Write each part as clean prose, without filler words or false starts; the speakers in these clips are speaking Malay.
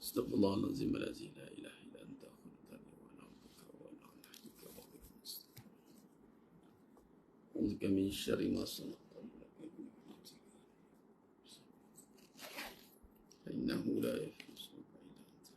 Astaghfirullahaladzim alladzi la ilaha illa anta khalaqtani wa ana 'abduka wa ana 'ala ahdika wa wa'dika mustaqim. A'udzuka min syarri ma sana'tu innahu la yaflihu illa anta.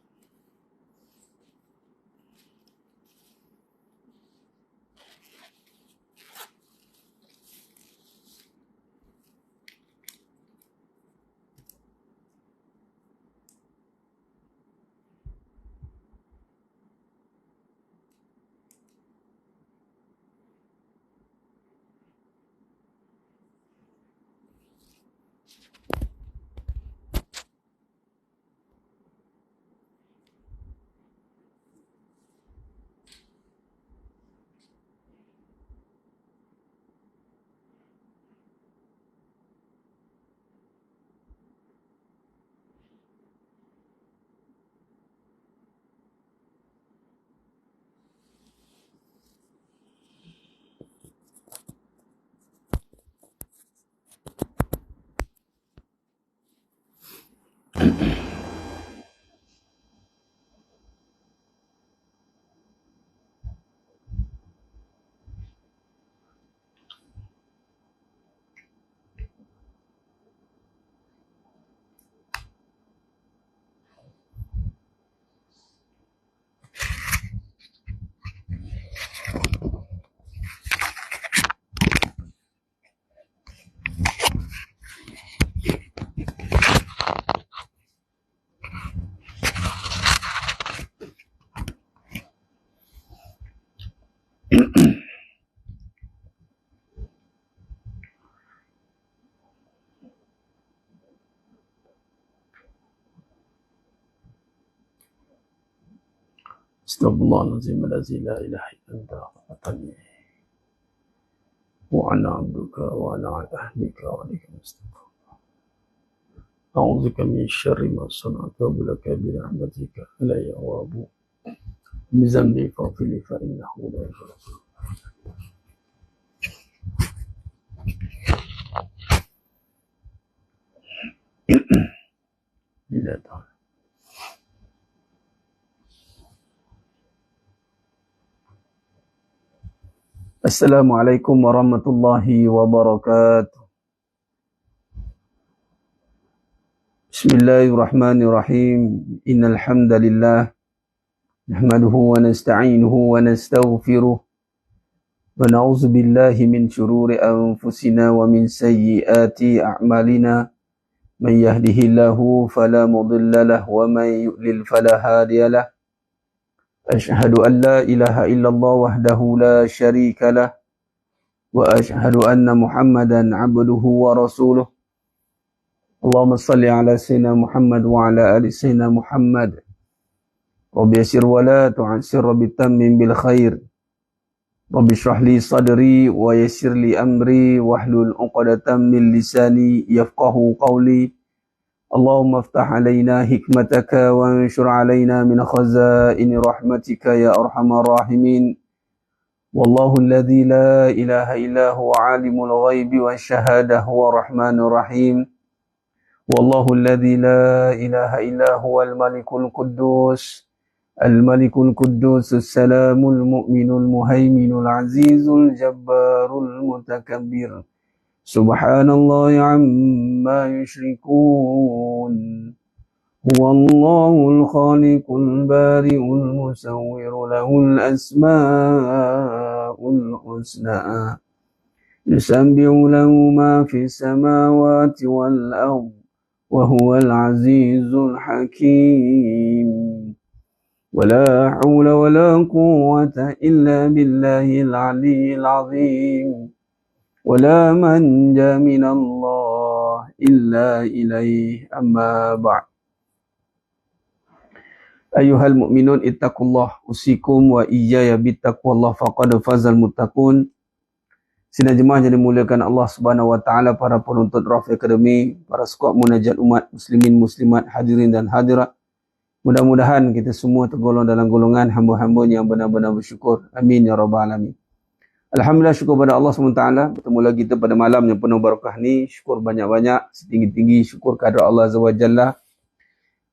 Astaghfirullahaladzim alladzi la ilaha illa anta khalaqtani wa ana 'abduka wa ana 'ala ahdika wa wa'dika mustaqim. A'udzuka min syarri ma sana'tu wa laka bi rahmatika alayya wa abu bi dzambi faghfir li fa innahu la yaghfiru. Bila ta'ala. Assalamualaikum warahmatullahi wabarakatuh. Bismillahirrahmanirrahim. Innal hamdalillah nahmaduhu wa nasta'inuhu wa nastaghfiruh wa na'udzu billahi min shururi anfusina wa min sayyiati a'malina. Man yahdihillahu fala mudilla lahu wa man yudlil fala hadiya lahu. Asyhadu an la ilaha illallah wahdahu la syarika lah wa asyhadu anna Muhammadan abduhu wa rasuluh. Allahumma salli ala sayyidina Muhammad wa ala ali sayyidina Muhammad. Rabbi yassir wa la tu'assir, Rabbi tammim bil khair. Rabbi shrah li sadri wa yassir li amri wahlul 'uqdatam min lisani yafqahu qawli. Allahumma aftah alaina hikmataka wa anshur alaina min khazaini rahmatika ya arhamar rahimin. Wallahu alladhi la ilaha illa huwa alimul ghaibi wa syahadah wa rahmanur rahim. Wallahu alladhi la ilaha illa huwa al-malikul quddus. Al-malikul quddus as-salamul mu'minul muhaiminul azizul jabbarul mutakabbir. Subhanallah amma yushrikun. Huwallahul khaliqul bari'ul musawwiru lahul asma'ul husna. Yusabbihu lahu ma fis samawati wal ardh wa huwal azizul hakim. Wala hawla wala quwwata illa billahil aliyyil azim. ولا منجا من الله إلا إليه أما بعد. أيها المؤمنون اتقوا الله أوصيكم وإياي bittaqwallah faqad fazal muttaqun. Sidang jemaah yang dimuliakan Allah Subhanahu wa taala, para penuntut Rafi Academy, para skuad munajat umat muslimin muslimat, hadirin dan hadirat. Mudah-mudahan kita semua tergolong dalam golongan hamba-hamba yang benar-benar bersyukur. Amin ya rabbal alamin. Alhamdulillah, syukur pada Allah SWT. Bertemu lagi kita pada malam yang penuh barakah ni. Syukur banyak-banyak, setinggi-tinggi syukur kepada Allah Azza wa Jalla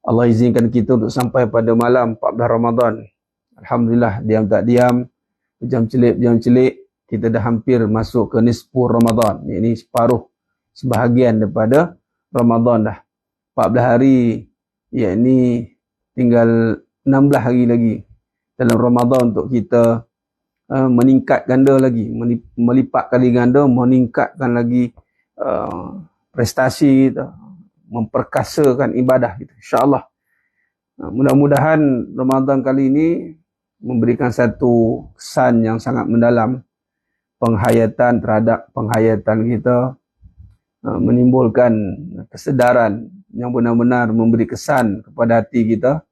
Allah izinkan kita untuk sampai pada malam 14 Ramadan. Alhamdulillah, diam tak diam, jam celik, kita dah hampir masuk ke nisfu Ramadan. Ini separuh, sebahagian daripada Ramadan dah. 14 hari, yakni tinggal 16 hari lagi dalam Ramadan untuk kita meningkat ganda lagi, melipat kali ganda, meningkatkan lagi prestasi kita, memperkasakan ibadah kita, insyaAllah. Mudah-mudahan Ramadan kali ini memberikan satu kesan yang sangat mendalam, penghayatan terhadap penghayatan kita, menimbulkan kesedaran yang benar-benar memberi kesan kepada hati kita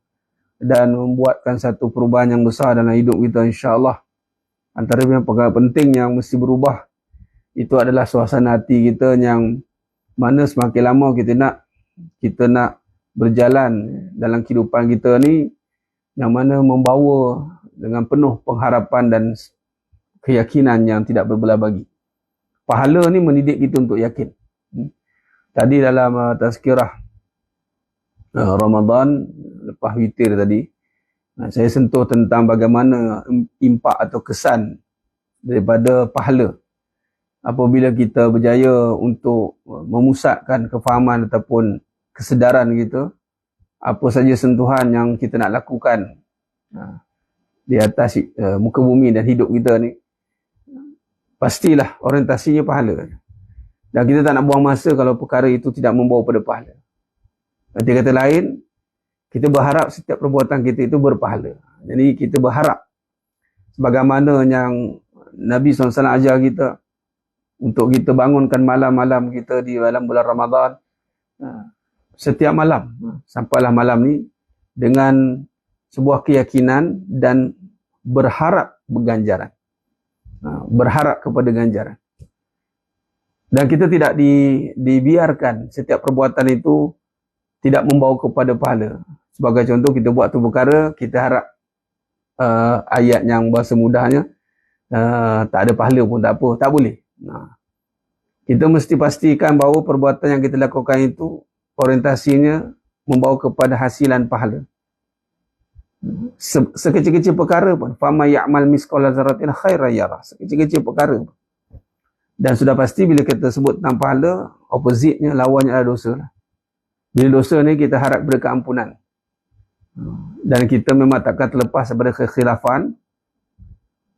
dan membuatkan satu perubahan yang besar dalam hidup kita, insyaAllah. Antara yang perkara penting yang mesti berubah itu adalah suasana hati kita, yang mana semakin lama kita nak berjalan dalam kehidupan kita ni, yang mana membawa dengan penuh pengharapan dan keyakinan yang tidak berbelah bagi. Pahala ni mendidik kita untuk yakin. Tadi dalam tazkirah Ramadan lepas witir tadi, saya sentuh tentang bagaimana impak atau kesan daripada pahala apabila kita berjaya untuk memusatkan kefahaman ataupun kesedaran kita, apa saja sentuhan yang kita nak lakukan di atas muka bumi dan hidup kita ni, pastilah orientasinya pahala. Dan kita tak nak buang masa kalau perkara itu tidak membawa pada pahala. Nanti kata lain, kita berharap setiap perbuatan kita itu berpahala. Jadi kita berharap sebagaimana yang Nabi SAW ajar kita untuk kita bangunkan malam-malam kita di dalam bulan Ramadan, setiap malam, sampailah malam ni dengan sebuah keyakinan dan berharap berganjaran, berharap kepada ganjaran. Dan kita tidak dibiarkan setiap perbuatan itu tidak membawa kepada pahala. Sebagai contoh, kita buat tu perkara, kita harap ayat yang bahasa mudahnya tak ada pahala pun tak apa, tak boleh. Kita mesti pastikan bahawa perbuatan yang kita lakukan itu orientasinya membawa kepada hasilan pahala. Sekecil-kecil perkara pun, fama ya'mal misqala dzarratin khairan yarah, sekecil-kecil perkara pun. Dan sudah pasti bila kita sebut tentang pahala, opposite-nya, lawannya adalah dosa. Bila dosa ni kita harap berkeampunan. Dan kita memang takkan terlepas daripada kekhilafan.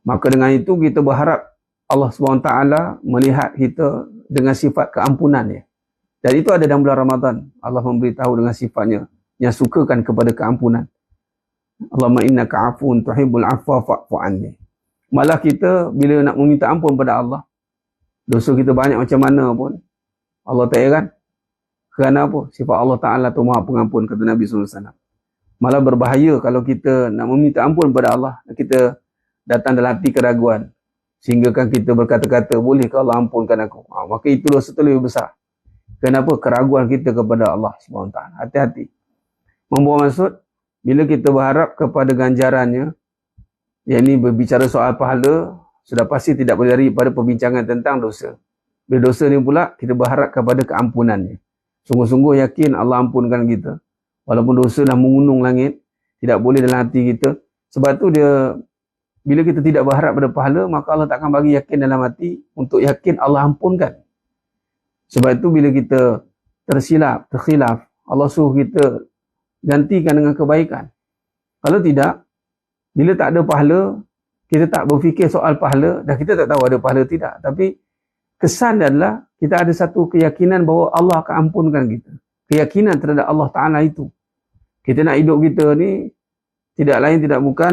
Maka dengan itu kita berharap Allah SWT melihat kita dengan sifat keampunannya. Dan itu ada dalam bulan Ramadan. Allah memberitahu dengan sifatnya yang sukakan kepada keampunan. Allahumma innaka afun tuhibbul afwa fa'fu anni. Malah kita bila nak meminta ampun pada Allah, dosa kita banyak macam mana pun, Allah tak heran. Kerana apa? Sifat Allah Ta'ala tu Maha Pengampun, kata Nabi SAW. Malah berbahaya kalau kita nak meminta ampun pada Allah, kita datang dalam hati keraguan, sehingga kan kita berkata-kata, bolehkah Allah ampunkan aku? Maka itu dosa tu lebih besar. Kenapa? Keraguan kita kepada Allah SWT. Hati-hati. Membawa maksud, bila kita berharap kepada ganjarannya, yang ini berbicara soal pahala, sudah pasti tidak boleh lari pada perbincangan tentang dosa. Bila dosa ni pula, kita berharap kepada keampunannya. Sungguh-sungguh yakin Allah ampunkan kita. Walaupun dosa dah mengunung langit, tidak boleh dalam hati kita. Sebab tu dia, bila kita tidak berharap pada pahala, maka Allah takkan bagi yakin dalam hati untuk yakin Allah ampunkan. Sebab itu bila kita tersilap, terkhilaf, Allah suruh kita gantikan dengan kebaikan. Kalau tidak, bila tak ada pahala, kita tak berfikir soal pahala, dan kita tak tahu ada pahala tidak. Tapi kesan adalah kita ada satu keyakinan bahawa Allah akan ampunkan kita. Keyakinan terhadap Allah Ta'ala itu. Kita nak hidup kita ni tidak lain tidak bukan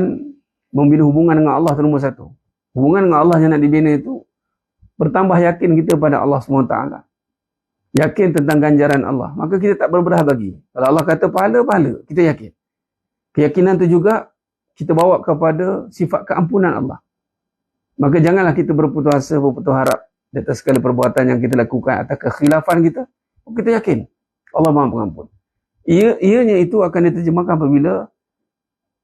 membina hubungan dengan Allah itu nombor satu. Hubungan dengan Allah yang nak dibina itu bertambah yakin kita pada Allah SWT. Yakin tentang ganjaran Allah. Maka kita tak berbelah bagi. Kalau Allah kata pahala, pahala. Kita yakin. Keyakinan itu juga kita bawa kepada sifat keampunan Allah. Maka janganlah kita berputus asa, berputus harap di atas segala perbuatan yang kita lakukan atas kekhilafan kita. Kita yakin Allah Maha Pengampun. Ianya itu akan diterjemahkan apabila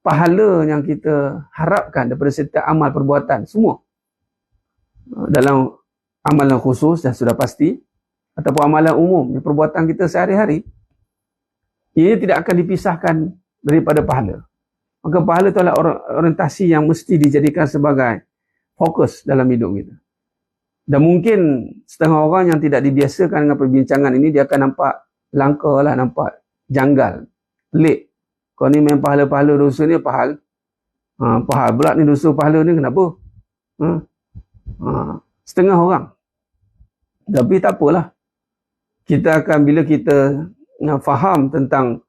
pahala yang kita harapkan daripada setiap amal perbuatan semua dalam amalan khusus dan sudah pasti ataupun amalan umum, perbuatan kita sehari-hari, Ia tidak akan dipisahkan daripada pahala. Maka pahala itu adalah orientasi yang mesti dijadikan sebagai fokus dalam hidup kita. Dan mungkin setengah orang yang tidak dibiasakan dengan perbincangan ini, dia akan nampak langka lah, nampak janggal, pelik. Kau ni main pahala-pahala dosa ni apa hal? Apa hal pula ni dosa pahala ni kenapa? Setengah orang. Tapi tak apalah. Kita akan, bila kita faham tentang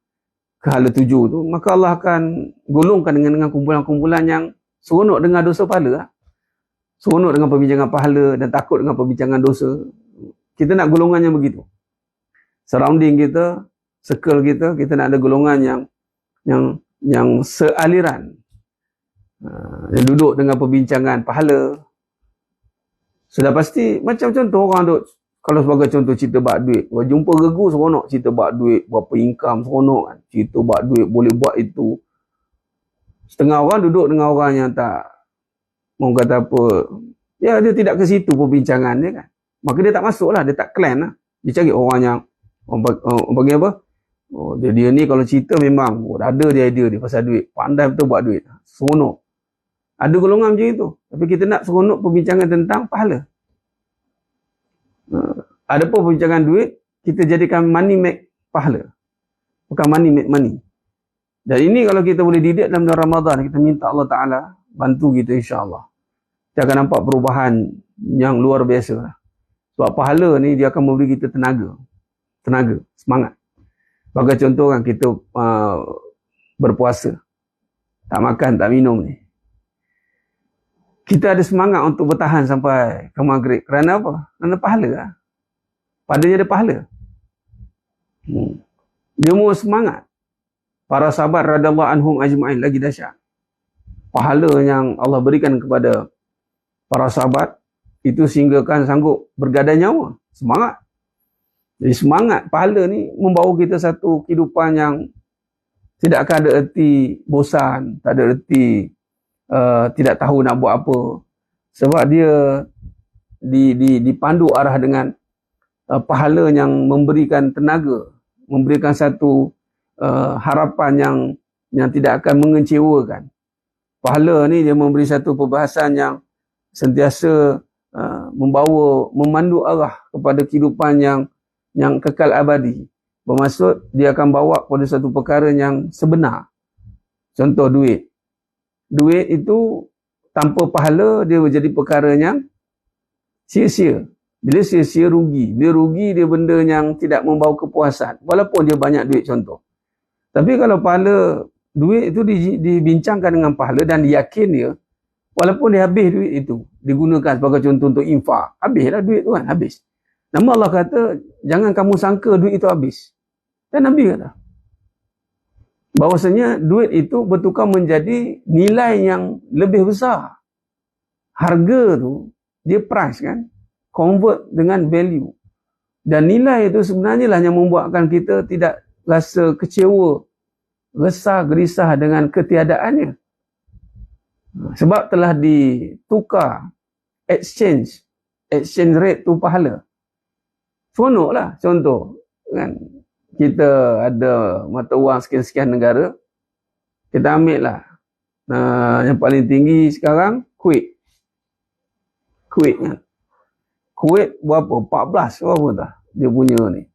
kehala tujuh tu, maka Allah akan golongkan dengan kumpulan-kumpulan yang seronok dengan dosa pahala. Seronok dengan perbincangan pahala dan takut dengan perbincangan dosa. Kita nak golongan yang begitu. Surrounding kita, circle kita, kita nak ada golongan yang sealiran. Yang duduk dengan perbincangan pahala. Sudah pasti, macam contoh orang duduk, kalau sebagai contoh cerita bak duit, jumpa regu seronok cerita bak duit, berapa income seronok kan. Cerita bak duit, boleh buat itu. Setengah orang duduk dengan orang yang tak, mau kata apa, ya dia tidak ke situ perbincangan dia kan. Maka dia tak masuk lah, dia tak clan lah. Dia cari orang yang, orang bagi apa? Dia ni kalau cerita memang, ada dia idea dia pasal duit. Pandai betul buat duit. Seronok. Ada golongan macam itu. Tapi kita nak seronok perbincangan tentang pahala. Ada pun perbincangan duit, kita jadikan money make pahala. Bukan money make money. Dan ini kalau kita boleh didik dalam bulan Ramadan, kita minta Allah Ta'ala bantu kita insya-Allah. Kita akan nampak perubahan yang luar biasa lah. Sebab pahala ni dia akan memberi kita tenaga, semangat. Bagi contoh kan kita berpuasa, tak makan, tak minum ni. Kita ada semangat untuk bertahan sampai ke maghrib. Kerana apa? Kerana pahala lah. Padanya ada pahala. Dia mau semangat. Para sahabat radhiyallahu anhum ajma'in lagi dahsyat. Pahala yang Allah berikan kepada para sahabat itu sehingga kan sanggup bergadai nyawa. Semangat. Jadi semangat pahala ni membawa kita satu kehidupan yang tidak akan ada erti bosan, tak ada erti tidak tahu nak buat apa. Sebab dia dipandu arah dengan pahala yang memberikan tenaga, memberikan satu harapan yang tidak akan mengecewakan. Pahala ni dia memberi satu perbahasan yang sentiasa memandu arah kepada kehidupan yang kekal abadi. Bermaksud dia akan bawa kepada satu perkara yang sebenar. Contoh duit. Duit itu tanpa pahala dia menjadi perkara yang sia-sia. Bila sia-sia rugi. Bila rugi dia benda yang tidak membawa kepuasan. Walaupun dia banyak duit contoh. Tapi kalau pahala duit itu dibincangkan dengan pahala dan yakin dia, walaupun dia habis duit itu, digunakan sebagai contoh untuk infak. Habislah duit tu kan, habis. Nama Allah kata, jangan kamu sangka duit itu habis. Dan Nabi kata, bahwasanya duit itu bertukar menjadi nilai yang lebih besar. Harga tu, dia price kan, convert dengan value. Dan nilai itu sebenarnya lah yang membuatkan kita tidak rasa kecewa, resah, gerisah dengan ketiadaannya. Sebab telah ditukar exchange rate tu pahala. Seronok lah contoh kan, kita ada mata wang sekian-sekian negara, kita ambil lah yang paling tinggi sekarang Kuwait kan. Kuwait berapa? 14 berapa dah dia punya ni.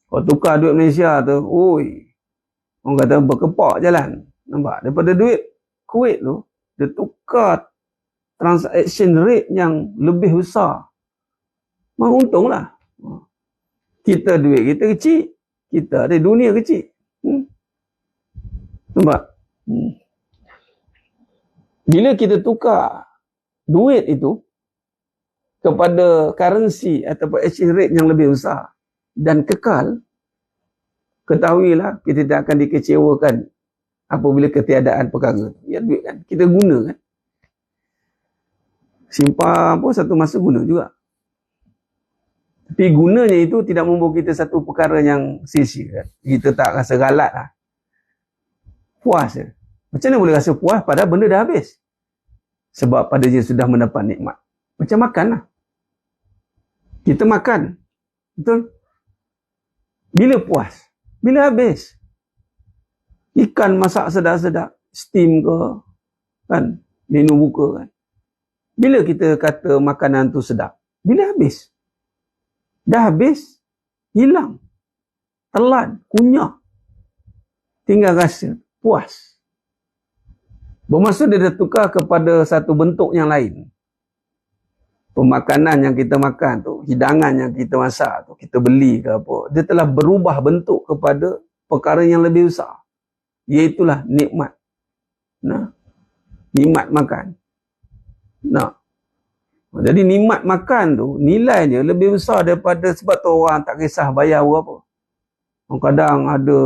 Kalau tukar duit Malaysia tu, oi, orang kata berkepak jalan. Nampak? Daripada duit Kuwait tu, dia tukar transaction rate yang lebih besar. Memang untunglah. Kita duit kita kecil, kita ada dunia kecil. Nampak? Bila kita tukar duit itu kepada currency ataupun exchange rate yang lebih besar dan kekal, ketahuilah kita tidak akan dikecewakan apabila ketiadaan perkara. Ya duit kan, kita guna kan. Simpan pun satu masa guna juga. Tapi gunanya itu tidak membawa kita satu perkara yang sia-sia kan. Kita tak rasa galat lah. Puas je. Macam mana boleh rasa puas padahal benda dah habis? Sebab pada dia sudah mendapat nikmat. Macam makan lah. Kita makan. Betul? Bila puas? Bila habis? Ikan masak sedap-sedap, steam ke, kan, menu buka kan. Bila kita kata makanan tu sedap? Bila habis? Dah habis, hilang, telan, kunyah, tinggal rasa, puas. Bermaksud dia dah tukar kepada satu bentuk yang lain. Pemakanan yang kita makan tu, hidangan yang kita masak tu, kita beli ke apa, dia telah berubah bentuk kepada perkara yang lebih besar. Iaitulah nikmat. Nah, nikmat makan. Nah, jadi nikmat makan tu nilainya lebih besar daripada, sebab tu orang tak kisah bayar berapa. Kadang ada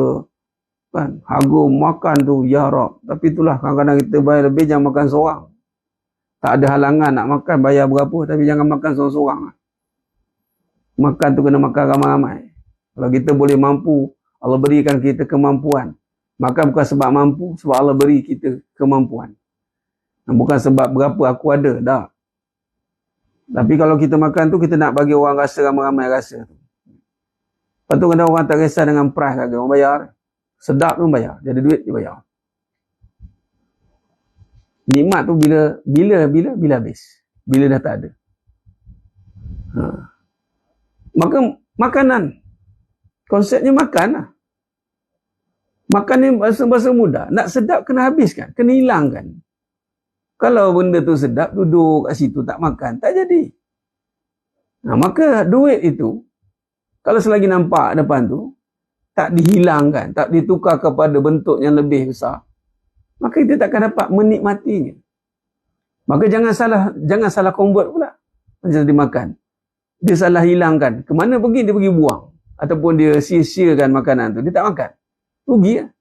kan harga makan tu ya Rab, tapi itulah kadang-kadang kita bayar lebih, jangan makan seorang. Tak ada halangan nak makan bayar berapa, tapi jangan makan seorang-seorang. Makan tu kena makan ramai-ramai. Kalau kita boleh mampu, Allah berikan kita kemampuan. Makan bukan sebab mampu, sebab Allah beri kita kemampuan. Bukan sebab berapa aku ada, dah. Tapi kalau kita makan tu, kita nak bagi orang rasa, ramai-ramai rasa tu. Lepas tu kadang orang tak kisah dengan price harga, orang bayar. Sedap tu bayar, dia ada duit dia bayar. Nikmat tu bila habis. Bila dah tak ada. Maka makanan, konsepnya makan lah. Makan ni bahasa mudah. Nak sedap kena habiskan, kena hilangkan. Kalau benda tu sedap, duduk kat situ tak makan, tak jadi. Maka duit itu, kalau selagi nampak depan tu, tak dihilangkan, tak ditukar kepada bentuk yang lebih besar, maka kita takkan dapat menikmatinya. Maka jangan salah convert pula. Macam dimakan, dia salah hilangkan. Kemana pergi, dia pergi buang. Ataupun dia sia-siakan makanan tu, dia tak makan. Rugi lah.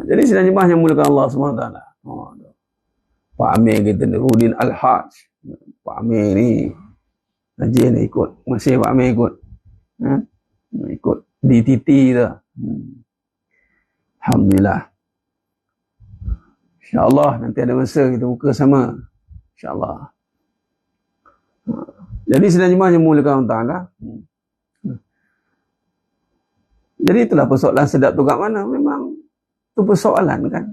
Jadi sidang jemaah yang mulakan Allah SWT. Pak Amir kita ni, Rudin Al-Haj. Pak Amir ni, Najib ni ikut. Masih Pak Amir ikut. Ikut DTT tu. Alhamdulillah. InsyaAllah nanti ada masa kita buka sama. InsyaAllah. Jadi sidang jemaah yang mulakan Allah. Jadi itulah persoalan sedap tu kat mana. Memang itu persoalan kan.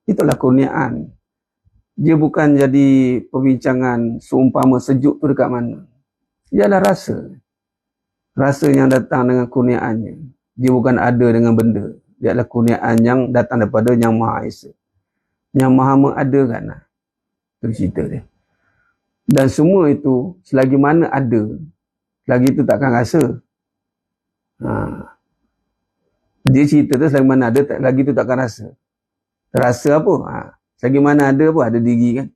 Itulah kurniaan. Dia bukan jadi perbincangan seumpama sejuk tu dekat mana. Ialah rasa. Rasa yang datang dengan kurniaannya. Dia bukan ada dengan benda. Dia adalah kurniaan yang datang daripada Yang Maha Esa. Yang Maha mengadakan lah. Itu cerita dia. Dan semua itu, selagi mana ada, selagi itu takkan rasa. Dia cerita tu selagi mana ada, lagi tu takkan rasa. Rasa apa? Selagi mana ada apa? Ada diri kan.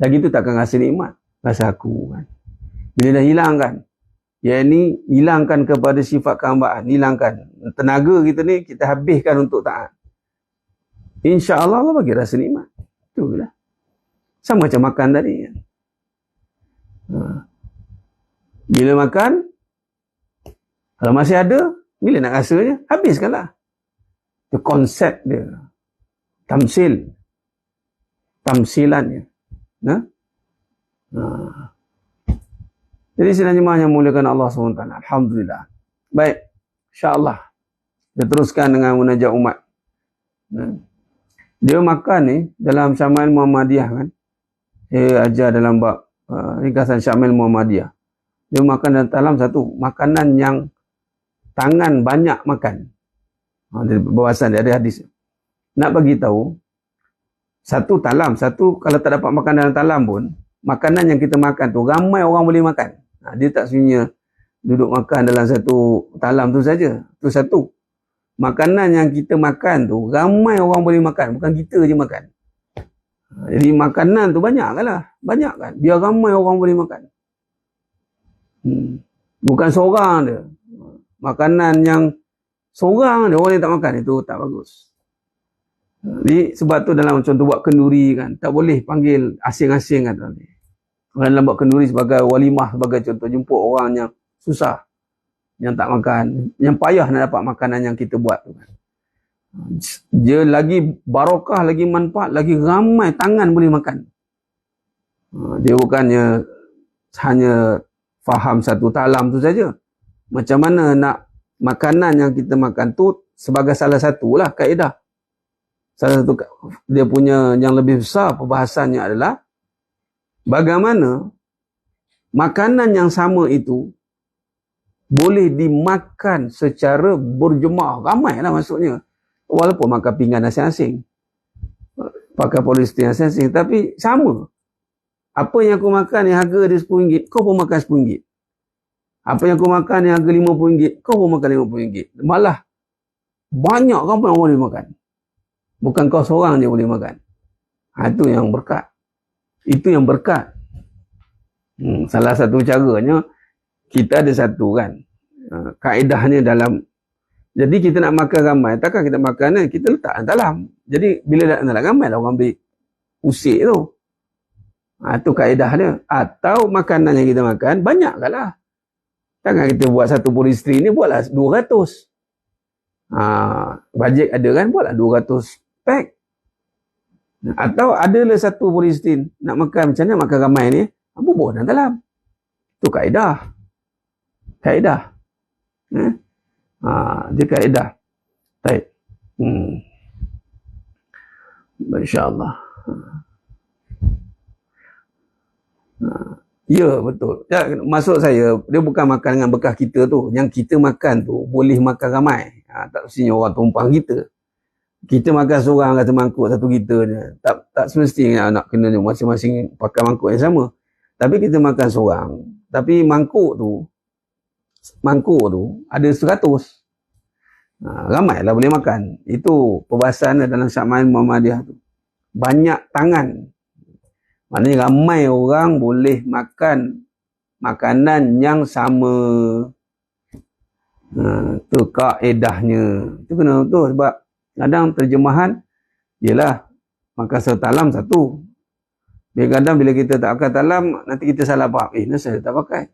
Lagi tu takkan rasa nikmat. Rasa aku kan. Bila dah hilangkan, yang ni hilangkan kepada sifat kehambaan, hilangkan tenaga kita ni, kita habiskan untuk taat. InsyaAllah Allah bagi rasa nikmat. Itulah. Sama macam makan tadi kan. Bila makan, kalau masih ada, bila nak rasanya, habiskanlah. Itu konsep dia. Tamsilannya. Jadi sidang jemaah yang muliakan Allah SWT. Alhamdulillah. Baik. InsyaAllah. Kita teruskan dengan munajat umat. Dia makan ni dalam Syamil Muhammadiyah kan. Dia ajar dalam bab ringkasan Syamil Muhammadiyah. Dia makan dalam satu makanan yang tangan banyak makan. Bahasan dia ada hadis. Nak bagi tahu, satu talam, satu kalau tak dapat makan dalam talam pun, makanan yang kita makan tu ramai orang boleh makan. Dia tak sebenarnya duduk makan dalam satu talam tu saja. Tu satu. Makanan yang kita makan tu ramai orang boleh makan, bukan kita je makan. Jadi makanan tu banyak kan. Banyak kan. Biar ramai orang boleh makan. Bukan seorang dia. Makanan yang seorang dia, orang yang tak makan, itu tak bagus. Jadi sebab tu dalam contoh buat kenduri kan, tak boleh panggil asing-asing kan. Orang dalam buat kenduri sebagai walimah, sebagai contoh, jemput orang yang susah, yang tak makan, yang payah nak dapat makanan yang kita buat tu kan. Dia lagi barakah, lagi manfaat, lagi ramai tangan boleh makan. Dia bukannya hanya faham satu talam tu saja. Macam mana nak makanan yang kita makan tu sebagai salah satu lah kaedah. Salah satu dia punya yang lebih besar perbahasannya adalah bagaimana makanan yang sama itu boleh dimakan secara berjemaah. Ramai lah maksudnya. Walaupun makan pinggan asing-asing, pakai polister asing-asing, tapi sama. Apa yang aku makan yang harga dia RM10, kau pun makan RM10. Apa yang aku makan yang harga RM50, kau pun makan RM50. Malah banyak kampung yang boleh makan. Bukan kau seorang je boleh makan. Itu yang berkat. Itu yang berkat. Salah satu caranya, kita ada satu kan. Kaedahnya dalam, jadi kita nak makan ramai, takkan kita makan kita letak dalam. Jadi bila dah dalam ramai lah orang ambil usik tu. Itu kaedah dia. Atau makanan yang kita makan, banyak lah. Takkan kita buat satu polistri ni, buatlah 200. Bajet ada kan, buatlah 200 pack. Atau adalah satu polistri, nak makan macam mana, makan ramai ni, bubuh dalam. Itu kaedah. Kaedah. Dia kaedah. Baik. InsyaAllah. Ya, betul. Ya, maksud saya, dia bukan makan dengan bekas kita tu. Yang kita makan tu, boleh makan ramai. Tak mestinya orang tumpang kita. Kita makan seorang kata mangkuk satu kita je. Tak semestinya nak kena masing-masing pakai mangkuk yang sama. Tapi kita makan seorang. Tapi mangkuk tu ada 100. Ramai lah boleh makan. Itu perbahasan dalam Syama'il Muhammadiyah tu. Banyak tangan. Maknanya ramai orang boleh makan makanan yang sama. Tu kaedahnya. Itu kena betul sebab kadang terjemahan ialah makan setalam satu. Kadang bila kita tak makan talam, nanti kita salah faham. Saya tak pakai.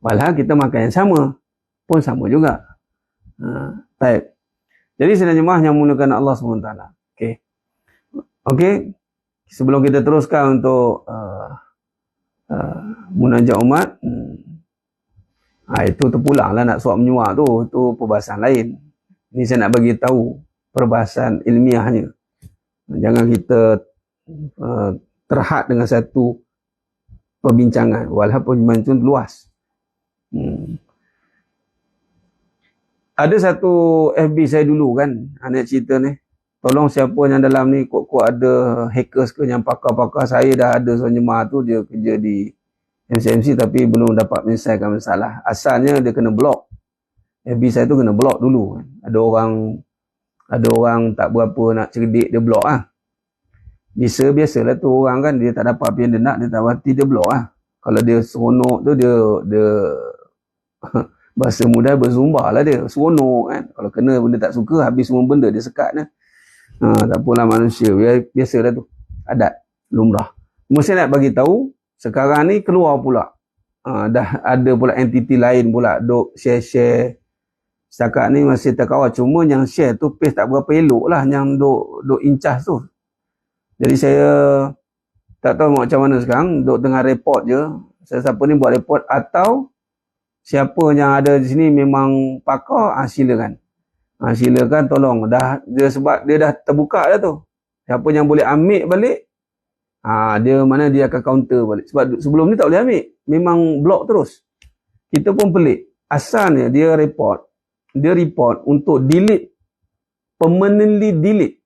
Walau kita makan yang sama. Pun sama juga. Baik. Jadi sedang jemaah yang mulakan Allah SWT. Okey. Okey. Sebelum kita teruskan untuk munajat umat. Itu terpulang lah nak suap menyuap tu. Itu perbahasan lain. Ini saya nak bagi tahu perbahasan ilmiahnya. Jangan kita terhad dengan satu perbincangan. Walaupun itu luas. Ada satu FB saya dulu kan, anak cerita ni. Tolong siapa yang dalam ni, kuat-kuat ada hackers ke yang pakar-pakar. Saya dah ada seorang jemaah tu, dia kerja di MCMC tapi belum dapat menyelesaikan masalah. Asalnya dia kena block. FB saya tu kena block dulu. Ada orang tak berapa nak cerdik, dia block lah. Biasalah tu orang kan, dia tak dapat apa yang dia nak, dia tak berhati, dia block lah. Kalau dia seronok tu, dia bahasa mudah berzumba lah dia, seronok kan. Kalau kena benda tak suka, habis semua benda dia sekat lah. Tak apalah manusia, biasalah tu, adat, lumrah. Cuma saya nak bagi tahu, sekarang ni keluar pula. Dah ada pula entiti lain pula, duk share-share. Setakat ni masih terkawal, cuma yang share tu page tak berapa elok lah, yang duk incas tu. Jadi saya tak tahu macam mana sekarang, duk tengah report je. Siapa ni buat report, atau siapa yang ada di sini memang pakar, silakan. Silakan tolong. Sebab dia dah terbuka dah tu. Siapa yang boleh ambil balik, dia akan counter balik. Sebab sebelum ni tak boleh ambil. Memang block terus. Kita pun pelik. Asalnya dia report untuk delete. Permanently delete.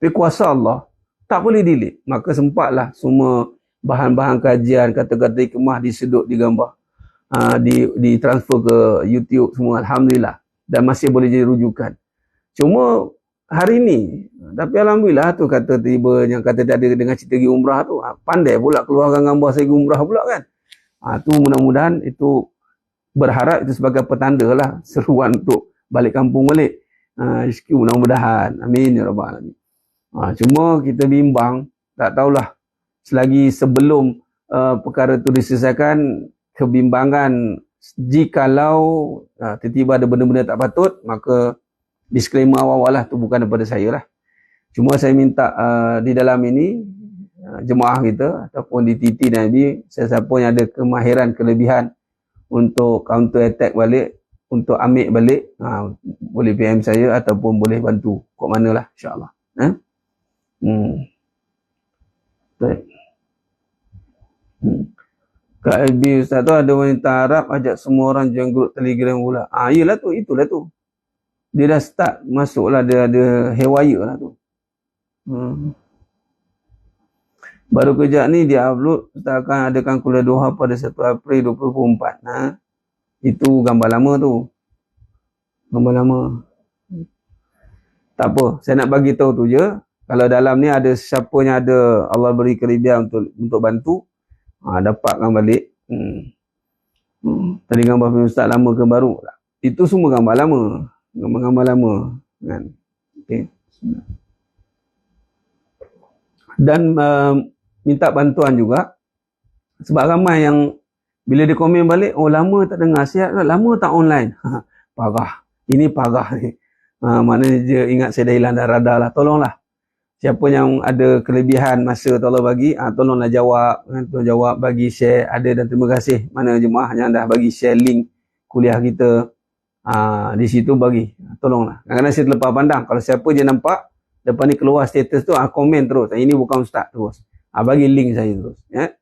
Tapi kuasa Allah, tak boleh delete. Maka sempatlah semua bahan-bahan kajian, kata-kata hikmah disedut, digambar. Ditransfer ke YouTube semua, Alhamdulillah, dan masih boleh jadi rujukan. Cuma hari ni, tapi Alhamdulillah tu kata tiba yang kata tak ada dengan cerita pergi umrah tu, pandai pula keluarkan gambar saya pergi umrah pula kan. Tu mudah-mudahan itu, berharap itu sebagai petanda lah, seruan untuk balik kampung balik. Rezeki mudah-mudahan, amin ya rabbal alamin. Cuma kita bimbang, tak tahulah selagi sebelum perkara itu diselesaikan, kebimbangan jikalau tiba-tiba ada benda-benda tak patut, maka disclaimer awal-awal lah, tu bukan daripada saya lah. Cuma saya minta di dalam ini jemaah kita ataupun di TT dan IB, siapa yang ada kemahiran, kelebihan untuk counter attack balik, untuk ambil balik, boleh PM saya ataupun boleh bantu kat manalah, insya-Allah. Baik. Kat FB Ustaz tu ada wanita Arab ajak semua orang join grup Telegram pula. Yelah tu, itulah tu. Dia dah start masuklah, dia ada haywire lah tu. Baru kejap ni dia upload, Ustaz akan adakan kuliah duha pada 1 April 2024. Itu gambar lama tu. Gambar lama. Tak apa, saya nak bagi tahu tu je. Kalau dalam ni ada siapa yang ada Allah beri kelebihan untuk bantu, dapatkan balik. Tadi gambar Ustaz lama ke baru? Itu semua gambar lama. Gambar-gambar lama. Kan? Okay. Dan minta bantuan juga. Sebab ramai yang bila dia komen balik, lama tak dengar sihat, lama tak online. Parah. Ini parah ni. Maknanya dia ingat saya dah hilang dah radar lah. Tolonglah. Siapa yang ada kelebihan masa tolong bagi, tolonglah jawab. Tolong jawab, bagi share. Ada, dan terima kasih mana jemaah yang dah bagi share link kuliah kita. Di situ bagi. Tolonglah. Kadang-kadang saya terlepas pandang. Kalau siapa je nampak, lepas ni keluar status tu, komen terus. Ini bukan Ustaz terus. Bagi link saya terus. Ya?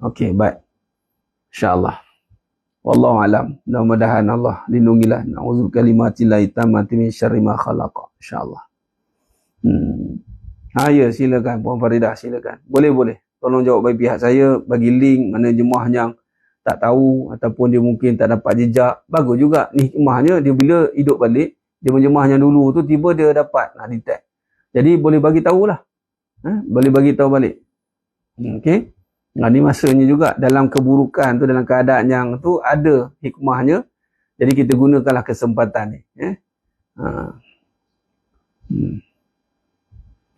Okey, baik. InsyaAllah. Wallahu alam. Mudah-mudahan Allah lindungilah. Na'udzu kalimatillahi tammati min syarri ma khalaqa. InsyaAllah. Ya, silakan Puan Faridah, silakan. Boleh. Tolong jawab bagi pihak saya, bagi link mana jemaah yang tak tahu ataupun dia mungkin tak dapat jejak. Bagus juga ni jemaahnya, dia bila hidup balik, jemaah yang dulu tu tiba dia dapat detect. Jadi boleh bagi tahulah. Boleh bagi tahu balik. Okey. Ni masanya juga dalam keburukan tu, dalam keadaan yang tu ada hikmahnya. Jadi kita gunakanlah kesempatan ni.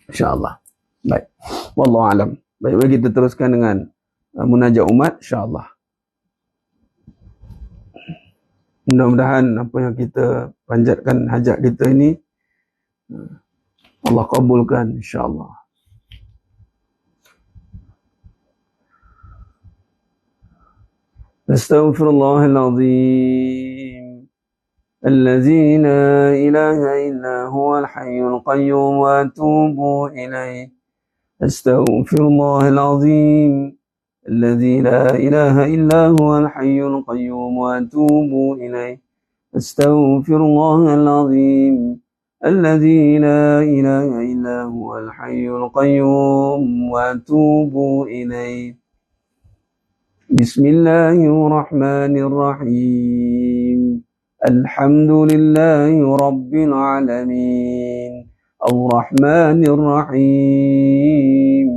InsyaAllah. Baik. Wallahu alam. Baik, mari kita teruskan dengan munajat umat, insyaAllah. Mudah-mudahan apa yang kita panjatkan hajat kita ini Allah kabulkan, insyaAllah. Astaghfirullahaladzim. الذي لا إله إلا هو الحي القيوم وأتوب إليه أستغفر الله العظيم الذي لا إله إلا هو الحي القيوم وأتوب إليه أستغفر الله العظيم الذي لا إله إلا هو الحي القيوم وأتوب إليه بسم الله الرحمن الرحيم الحمد لله رب العالمين الرحمن الرحيم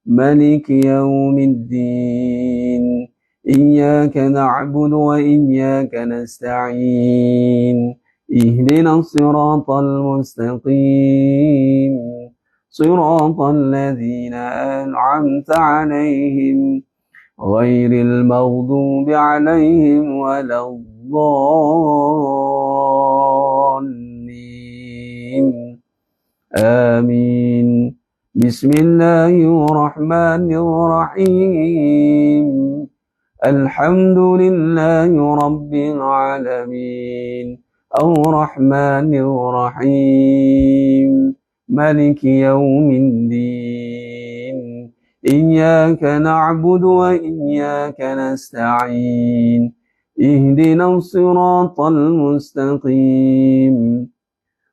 مالك يوم الدين إياك نعبد وإياك نستعين اهدنا الصراط المستقيم صراط الذين أنعمت عليهم غير المغضوب عليهم ولا الضالين آمين بسم الله الرحمن الرحيم الحمد لله رب العالمين الرحمن الرحيم مالك يوم الدين إياك نعبد وإياك نستعين اهدنا الصراط المستقيم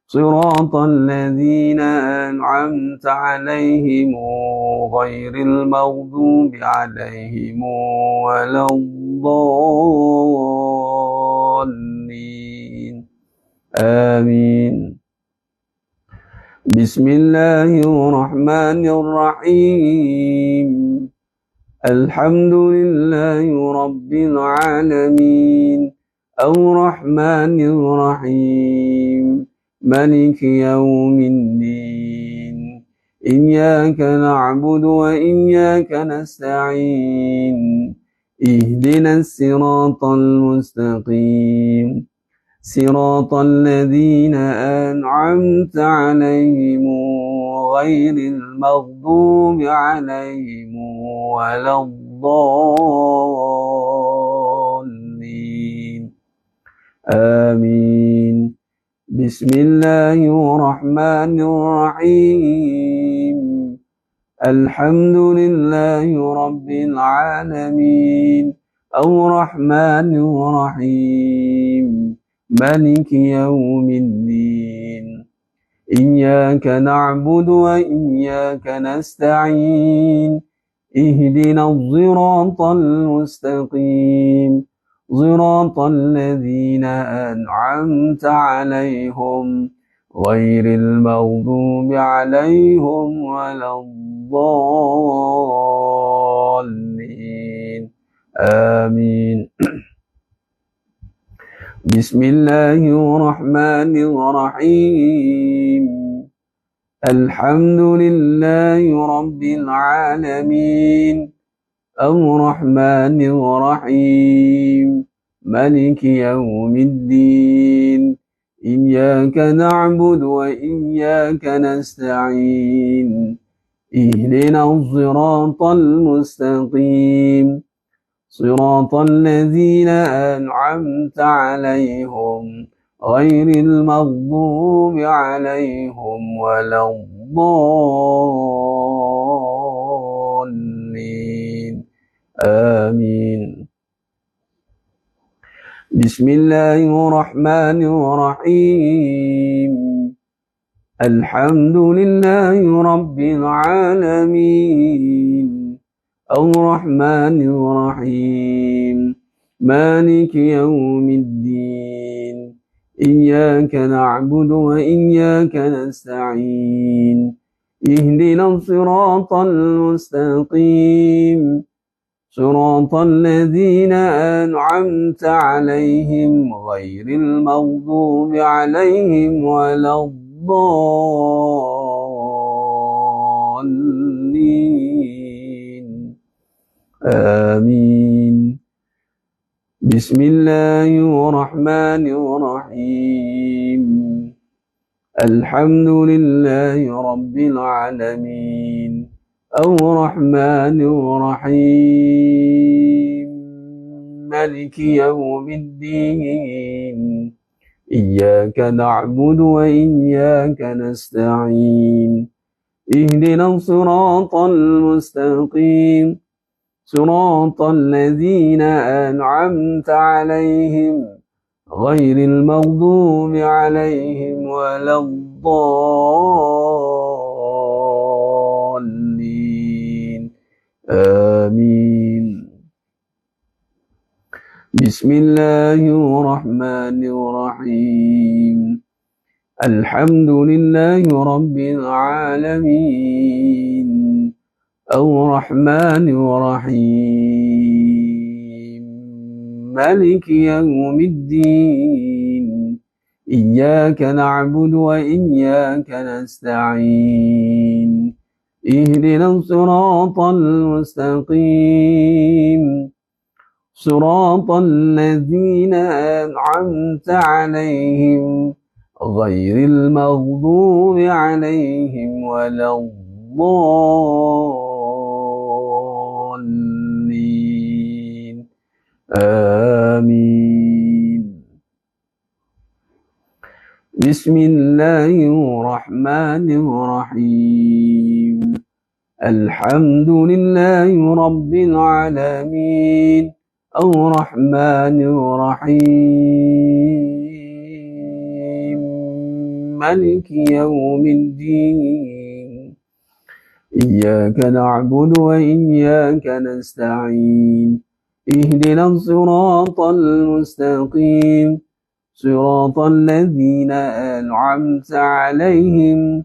صراط الذين أنعمت عليهم غير المغضوب عليهم ولا الضالين آمين بسم الله الرحمن الرحيم الحمد لله رب العالمين الرحمن الرحيم مالك يوم الدين إياك نعبد وإياك نستعين اهدنا الصراط المستقيم صراط الذين أنعمت عليهم غير المغضوب عليهم ولا الضالين آمين. بسم الله الرحمن الرحيم. الحمد لله رب العالمين الرحمن الرحيم مالك يوم الدين إياك نعبد وإياك نستعين اهدنا الصراط المستقيم صراط الذين أنعمت عليهم غير المغضوب عليهم ولا الضالين آمين. بسم الله الرحمن الرحيم. الحمد لله رب العالمين الرحمن الرحيم مالك يوم الدين إياك نعبد وإياك نستعين اهدنا الصراط المستقيم صراط الذين أنعمت عليهم غير المغضوب عليهم ولا الضالين آمين. بسم الله الرحمن الرحيم. الحمد لله رب العالمين الرحمن الرحيم مالك يوم الدين إياك نعبد وإياك نستعين اهدنا الصراط المستقيم صراط الذين أنعمت عليهم غير المغضوب عليهم ولا الضالين آمين. بسم الله الرحمن الرحيم. الحمد لله رب العالمين الرحمن الرحيم مالك يوم الدين إياك نعبد وإياك نستعين اهدنا الصراط المستقيم صراط الذين أنعمت عليهم غير المغضوب عليهم ولا الضالين آمين. بسم الله الرحمن الرحيم. الحمد لله رب العالمين الرحمن الرحيم مالك يوم الدين إياك نعبد وإياك نستعين اهدنا الصراط المستقيم صراط الذين أنعمت عليهم غير المغضوب عليهم ولا الضالين آمين. بسم الله الرحمن الرحيم. الحمد لله رب العالمين الرحمن الرحيم مالك يوم الدين إياك نعبد وإياك نستعين اهدنا الصراط المستقيم صراط الذين أنعمت عليهم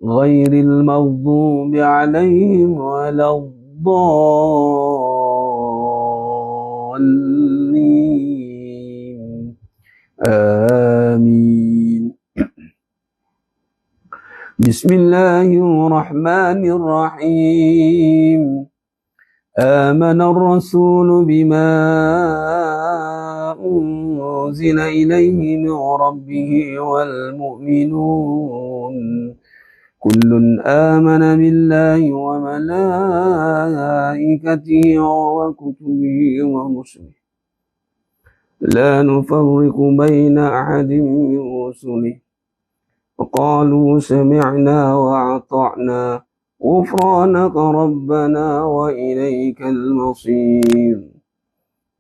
غير المغضوب عليهم ولا الضالين آمين. بسم الله الرحمن الرحيم. آمن الرسول بما أنزل إليه من ربه والمؤمنون كل آمن بالله وملائكته وكتبه ورسله لا نفرق بين أحد من رسله وقالوا سمعنا وأطعنا غفرانك ربنا وإليك المصير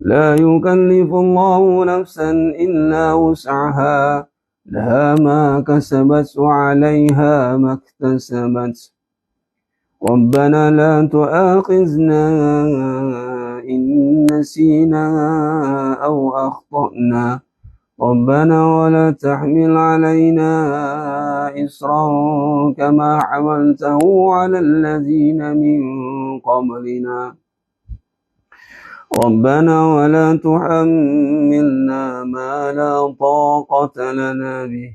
لا يكلف الله نفسا إلا وسعها لها ما كسبت وعليها ما اكتسبت ربنا لا تؤاخذنا إن نسينا أو أخطأنا ربنا ولا تحمل علينا إصرا كما حملته على الذين من قبلنا ربنا ولا تحملنا ما لا طاقة لنا به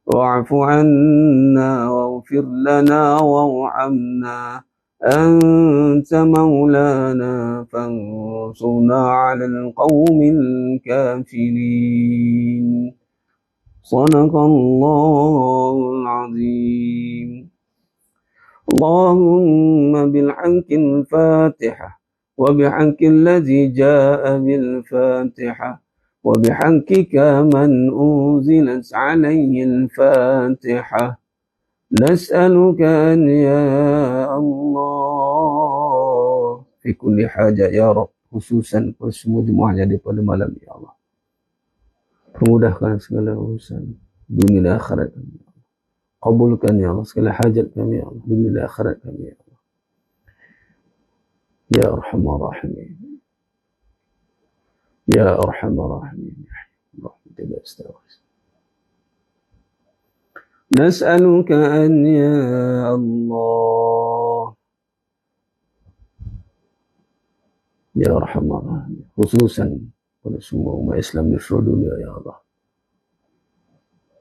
واعف عنا واغفر لنا وارحمنا أنت مولانا فانصرنا على القوم الكافرين صدق الله العظيم اللهم بالحق الفاتحة وبحق الذي جاء بالفاتحة وبحقك من أنزلت عليه الفاتحة نسألك أن يا الله في كل حاجة يا رب khususan semua jemaahnya pada malam ya Allah permudahkan segala urusan dunia dan akhirat kami ya Allah kabulkan ya Allah segala hajat kami ya Allah dunia dan akhirat kami ya Allah ya arhamar rahimin ya arhamar rahimin rahmatika astaghfir نسألك أن يا الله يا أرحم الراحمين khususan pada semua umat Islam di seluruh dunia ya Allah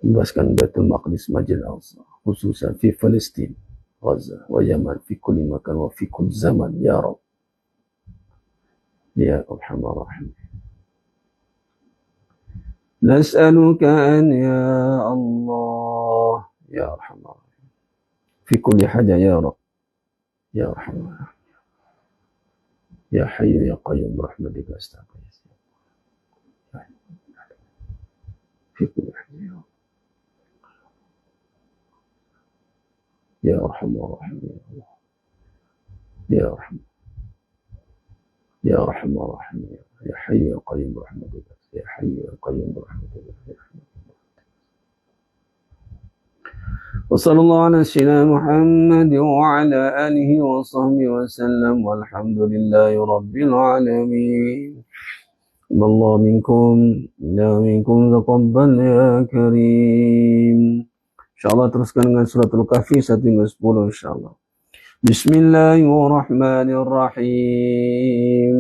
bebaskan Baitul Maqdis Masjid Al-Aqsa khususan di Palestin Gaza wa Yaman fi kulli makan wa fi kulli zaman ya Rabb ya Arham الراحمين نسألك أن يا الله يا أرحم الراحمين في كل حاجة يا رب يا أرحم الراحمين يا حي يا قيوم برحمتك أستغيث في كل حاجة يا رب يا أرحم الراحمين يا الله يا أرحم يا أرحم الراحمين يا حي يا قيوم برحمتك يا حي يا قيوم برحمتك يا حي وصلى الله على سيدنا محمد وعلى آله وصحبه وسلم والحمد لله رب العالمين الله منكم لا منكم تقبل يا كريم insyaallah teruskan dengan suratul kahfi 1 hingga 10 insyaallah bismillahirrahmanirrahim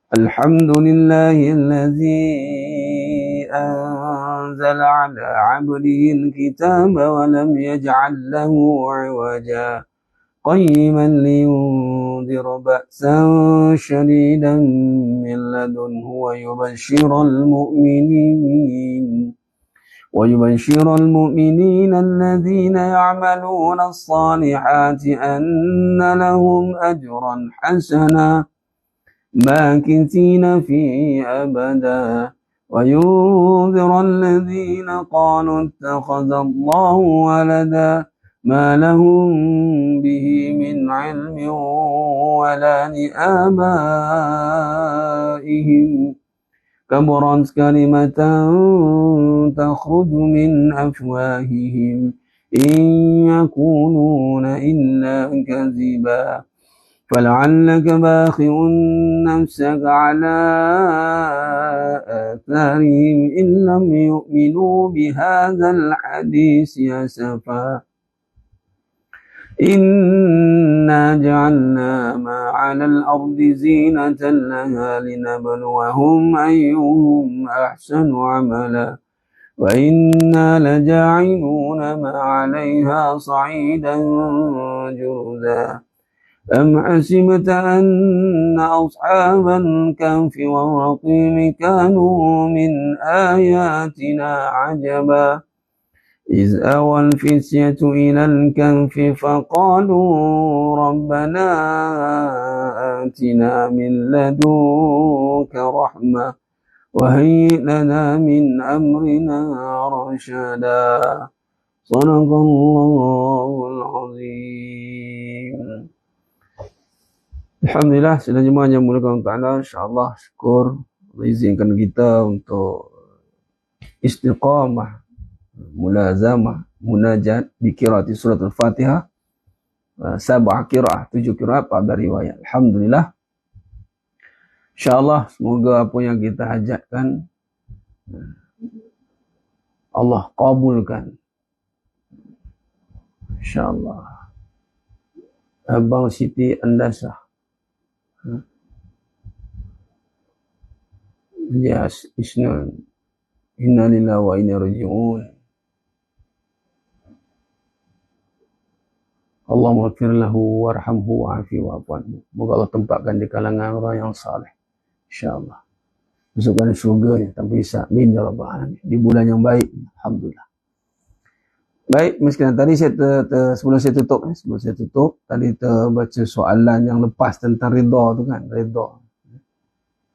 الحمد لله الذي أنزل على عبده الكتاب ولم يجعل له عوجا قيما لينذر بأسا شديدا من لدنه ويبشر المؤمنين الذين يعملون الصالحات أن لهم أجرا حسنا ماكثين فيه أبدا وينذر الذين قالوا اتخذ الله ولدا ما لهم به من علم ولا لآبائهم كبرت كلمة تخرج من أفواههم إن يقولون إلا كذبا فلعلك باخع نفسك على آثارهم إن لم يؤمنوا بهذا الحديث أسفا إنا جعلنا ما على الأرض زينة لها لنبلوهم أيهم أحسن عملا وإنا لجاعلون ما عليها صعيدا جرذا أم حسبت أن أصحاب الكهف والرقيم كانوا من آياتنا عجبا إذ أوى الفتية إلى الكهف فقالوا ربنا آتنا من لدنك رحمة وهيئ لنا من أمرنا رشدا صدق الله العظيم. Alhamdulillah, sedang jemaah yang muliakan Allah Ta'ala, insyaAllah syukur izinkan kita untuk istiqamah, mulazamah, munajat di qiraati surat Al-Fatihah, sab'ah qiraah, 7 qiraat, 14 riwayat. Alhamdulillah. InsyaAllah semoga apa yang kita hajatkan Allah kabulkan. InsyaAllah. Abang Siti Andasah. Yes, Isnun. Inna lillahi wa inna raji'un. Allahumma ighfir lahu warhamhu wa'afi wa'afu. Moga Allah tempatkan di kalangan orang yang saleh. InsyaAllah. Masukkan syurga ni tanpa hisab. Amin ya rabbal alamin. Di bulan yang baik. Alhamdulillah. Baik, misalkan tadi sebelum saya tutup, tadi terbaca soalan yang lepas tentang redha tu kan,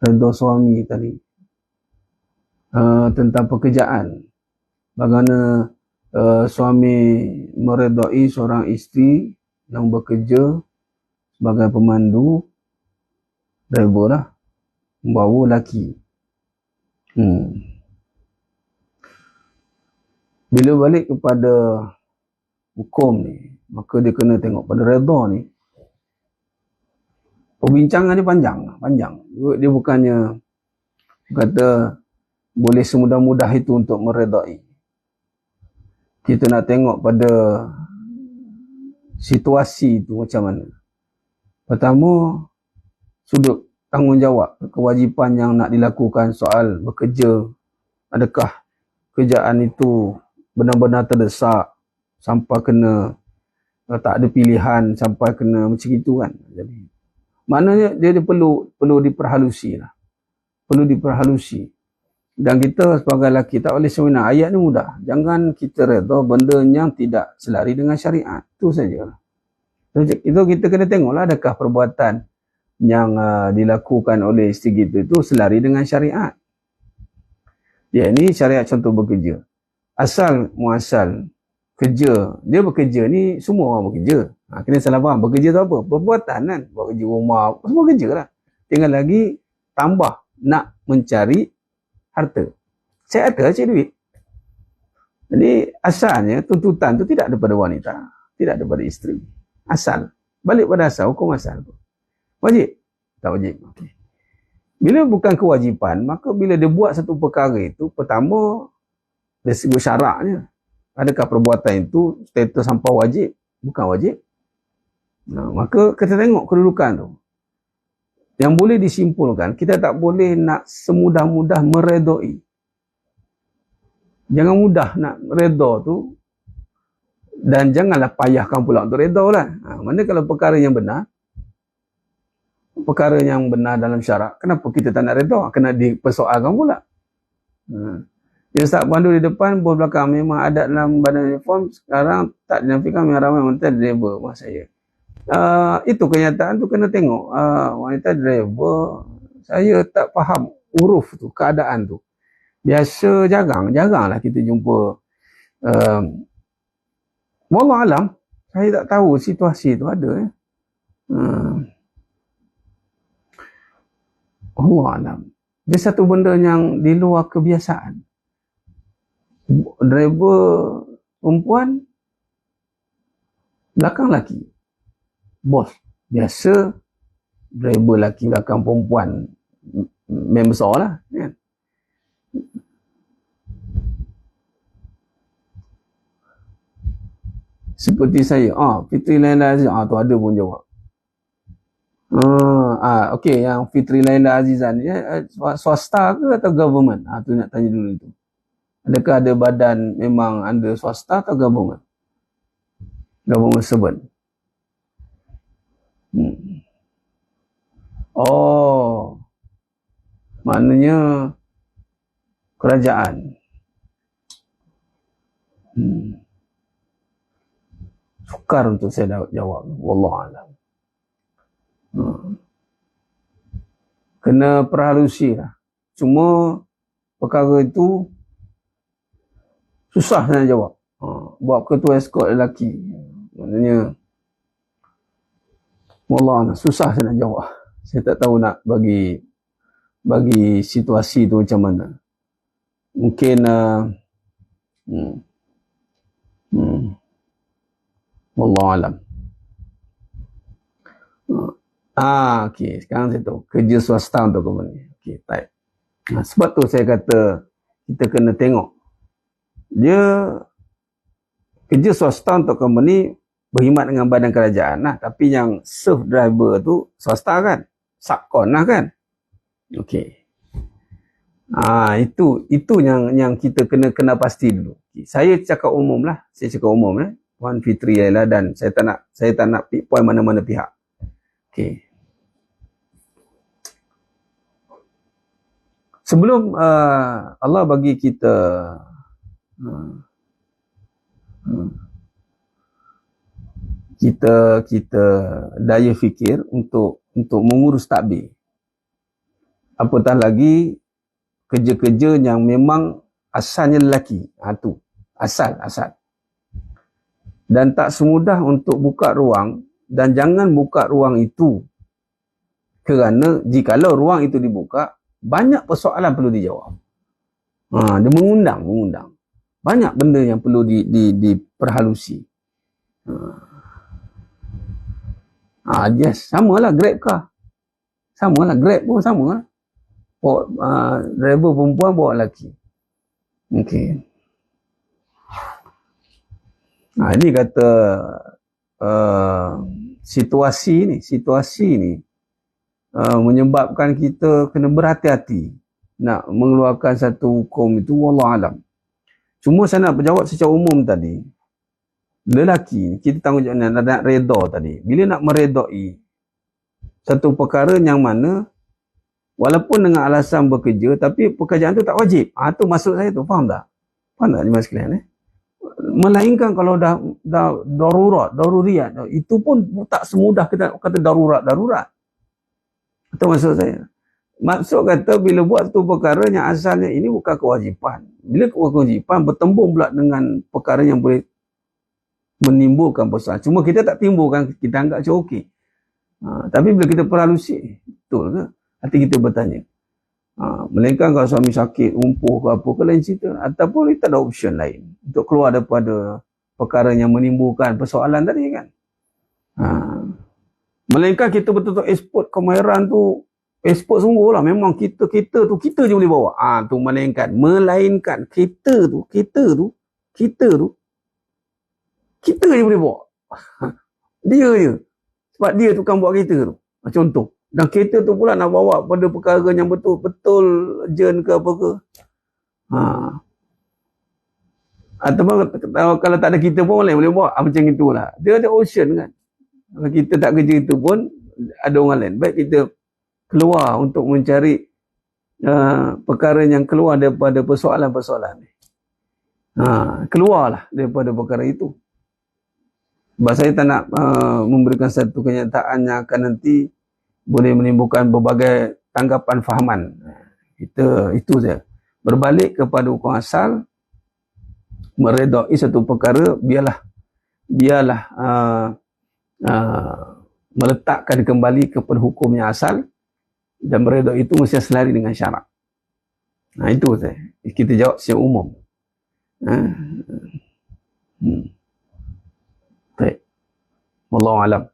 redha suami tadi. Tentang pekerjaan. Bagaimana suami meredai seorang isteri yang bekerja sebagai pemandu, driver lah, membawa lelaki. Bila balik kepada hukum ni, maka dia kena tengok pada redha ni. Perbincangan dia panjang. Dia bukannya kata boleh semudah-mudah itu untuk meredai. Kita nak tengok pada situasi itu macam mana. Pertama, sudut tanggungjawab, kewajipan yang nak dilakukan soal bekerja. Adakah kerjaan itu benar-benar terdesak sampai kena tak ada pilihan, sampai kena macam itu kan. Jadi maknanya dia perlu diperhalusi lah. Perlu diperhalusi. Dan kita sebagai lelaki tak boleh semena. Ayat ni mudah. Jangan kita redha benda yang tidak selari dengan syariat. Itu saja. Itu kita kena tengoklah adakah perbuatan yang dilakukan oleh isteri kita itu selari dengan syariat. Ya, ini syariat contoh bekerja. Asal muasal kerja, dia bekerja ni semua orang bekerja. Kena salah faham. Bekerja tu apa? Perbuatan kan. Buat kerja rumah, semua kerja lah. Tinggal lagi tambah nak mencari harta. Cari harta, cari duit. Jadi asalnya tuntutan tu tidak daripada wanita, tidak daripada isteri. Asal. Balik pada asal, hukum asal tu. Wajib? Tak wajib. Okay. Bila bukan kewajipan, maka bila dia buat satu perkara itu, pertama dari segi syaraknya, adakah perbuatan itu status sampai wajib? Bukan wajib. Maka kita tengok kedudukan tu. Yang boleh disimpulkan, kita tak boleh nak semudah-mudah meredai. Jangan mudah nak redha tu, dan janganlah payahkan pula untuk redha lah. Mana kalau perkara yang benar dalam syarak, kenapa kita tak nak redha? Kena dipersoalkan pula. Dia start pandu di depan, bos belakang. Memang adat dalam badan uniform sekarang tak dinafikan, memang ramai wanita driver masa saya. Itu kenyataan tu kena tengok. Wanita driver, saya tak faham huruf tu, keadaan tu. Biasa jaranglah kita jumpa. Wallah alam, saya tak tahu situasi tu ada. Allah alam. Dia satu benda yang di luar kebiasaan. Driver perempuan, belakang laki. Bos. Biasa driver laki belakang perempuan memang besar lah. Kan? Seperti saya. Fitri Laila Azizah. Tu ada pun jawab. Okey, yang Fitri Laila Azizah ni swasta ke atau government? Tu nak tanya dulu tu. Adakah ada badan memang under swasta atau government? Government servant. Maknanya kerajaan. Sukar untuk saya jawab. Wallahualam. Kena perhalusi lah. Cuma perkara itu susah nak jawab. Buat ketua eskort lelaki. Maknanya wallah susah saya nak jawab. Saya tak tahu nak bagi situasi tu macam mana. Mungkin wallah alam. Okey, sekarang saya tahu kerja swasta untuk company. Okey, baik. Sebab tu saya kata kita kena tengok. Dia kerja swasta untuk company berkhidmat dengan badan kerajaan lah, tapi yang serve driver tu swasta kan, subkon lah kan. Okey. Itu yang kita kena pasti dulu. Saya cakap umum lah, Puan Fitri lah, dan saya tak nak pick point mana-mana pihak. Okey. Sebelum Allah bagi kita kita daya fikir untuk mengurus takbir. Apatah lagi kerja-kerja yang memang asalnya lelaki. Tu asal. Dan tak semudah untuk buka ruang, dan jangan buka ruang itu kerana jikalau ruang itu dibuka, banyak persoalan perlu dijawab. Dia mengundang banyak benda yang perlu diperhalusi. Yes, samalah Grab car. Grab pun sama lah. Driver perempuan bawa lelaki. Okey. Ini kata situasi ni menyebabkan kita kena berhati-hati nak mengeluarkan satu hukum itu, wallah alam. Cuma saya nak berjawab secara umum tadi. Lelaki, kita tanggungjawab nak reda tadi. Bila nak meredai satu perkara yang mana walaupun dengan alasan bekerja, tapi pekerjaan tu tak wajib. Tu maksud saya tu, faham tak? Faham tak jemaah sekalian? Melainkan kalau dah daruriyat, itu pun tak semudah kita kata darurat. Itu maksud saya. Maksud kata bila buat satu perkara yang asalnya ini bukan kewajipan. Bila kewajipan bertembung pula dengan perkara yang boleh menimbulkan persoalan. Cuma kita tak timbulkan, kita anggap macam okey. Tapi bila kita perhalusi, betul ke? Hati kita bertanya. Melainkan kalau suami sakit, lumpuh ke apa ke lain cerita. Ataupun kita ada option lain untuk keluar daripada perkara yang menimbulkan persoalan tadi kan. Melainkan kita betul-betul export kemahiran tu, export sungguh lah. Memang kita je boleh bawa. Tu melainkan kita je boleh bawa. Dia je. Sebab dia tukang buat kereta tu. Contoh. Dan kereta tu pula nak bawa pada perkara yang betul-betul urgent ke apa ke. Ataupun kalau tak ada kita pun orang lain boleh bawa. Macam itulah. Dia ada option kan. Kalau kita tak kerja itu pun ada orang lain. Baik kita keluar untuk mencari perkara yang keluar daripada persoalan-persoalan ni. Keluarlah daripada perkara itu. Sebab saya tak nak memberikan satu kenyataan yang akan nanti boleh menimbulkan berbagai tanggapan fahaman. Itu saja. Berbalik kepada hukum asal, meredai satu perkara, biarlah meletakkan kembali kepada hukum yang asal, dan meredai itu mesti selari dengan syarak. Itu saja. Kita jawab secara umum. Baik. Wallahu alam.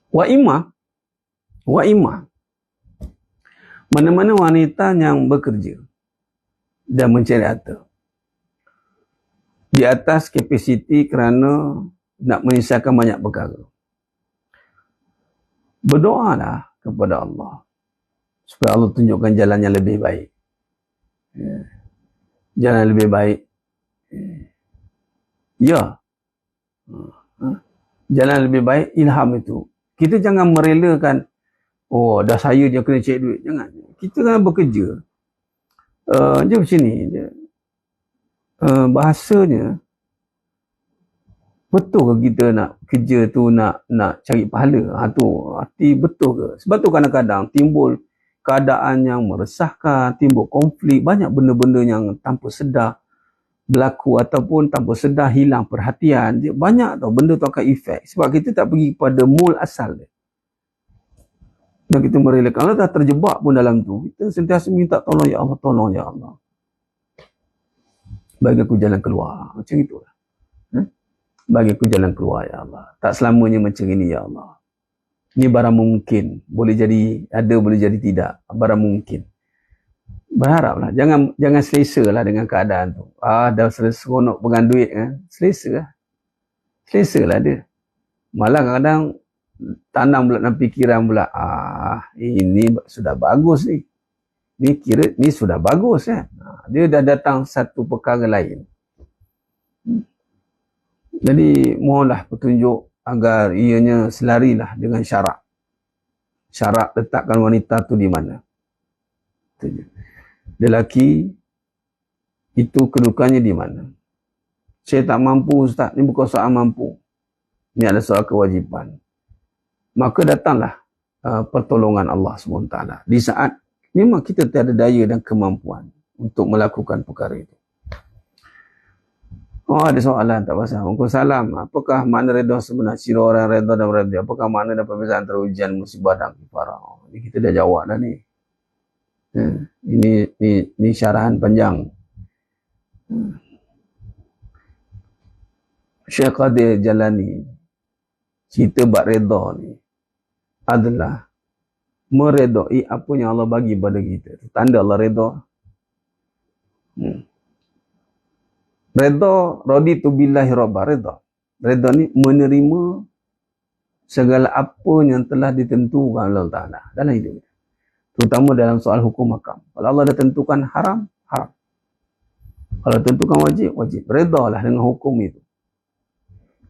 Wa imma mana-mana wanita yang bekerja dan mencari harta di atas kapasiti kerana nak menyelesaikan banyak perkara, berdoalah kepada Allah supaya Allah tunjukkan jalan yang lebih baik. Jalan yang lebih baik. Jalan yang lebih baik, ilham itu. Kita jangan merelakan, dah saya je kena cek duit. Jangan. Kita kena bekerja. Dia macam ni. Bahasanya, betul ke kita nak kerja tu nak cari pahala? Tu arti betul ke? Sebab tu kadang-kadang timbul keadaan yang meresahkan, timbul konflik, banyak benda-benda yang tanpa sedar berlaku ataupun tanpa sedar hilang perhatian. Dia banyak tau benda tu akan efek sebab kita tak pergi kepada mul asal dia. Dan kita merelakan. Kalau dah terjebak pun dalam tu, kita sentiasa minta tolong ya Allah, tolong ya Allah. Bagi aku jalan keluar. Macam itulah. Bagi aku jalan keluar ya Allah. Tak selamanya macam ini ya Allah. Ini barang mungkin. Boleh jadi ada, boleh jadi tidak. Barang mungkin. Berharaplah. Jangan selesa lah dengan keadaan tu. Dah seronok pegang duit kan. Selesa lah. Selesa lah dia. Malah kadang-kadang tanam pula dalam fikiran pula. Ini sudah bagus ni. Ni sudah bagus kan. Dia dah datang satu perkara lain. Jadi mohonlah petunjuk agar ianya selarilah dengan syarak. Syarak letakkan wanita tu di mana. Lelaki itu kedudukannya di mana. Saya tak mampu Ustaz, ni bukan soal mampu. Ini adalah soal kewajipan. Maka datanglah pertolongan Allah SWT. Di saat memang kita tiada daya dan kemampuan untuk melakukan perkara itu. Ada soalan tak pasal. Waalaikumsalam. Apakah makna redha sebenarnya? Ciri orang redha dan redha. Apakah makna dan perbezaan antara ujian, musibah dan kifarah? Ini kita dah jawab dah ni. Ini syarahan panjang. Syekh Qadir Jalani cerita bab redha ni adalah meredai apa yang Allah bagi pada kita. Tanda Allah redha. Redha, raditu billahi rabba, redha. Redha ni menerima segala apa yang telah ditentukan Allah Ta'ala dalam hidup kita. Terutama dalam soal hukum hakam. Kalau Allah dah tentukan haram, haram. Kalau tentukan wajib, wajib. Redha lah dengan hukum itu.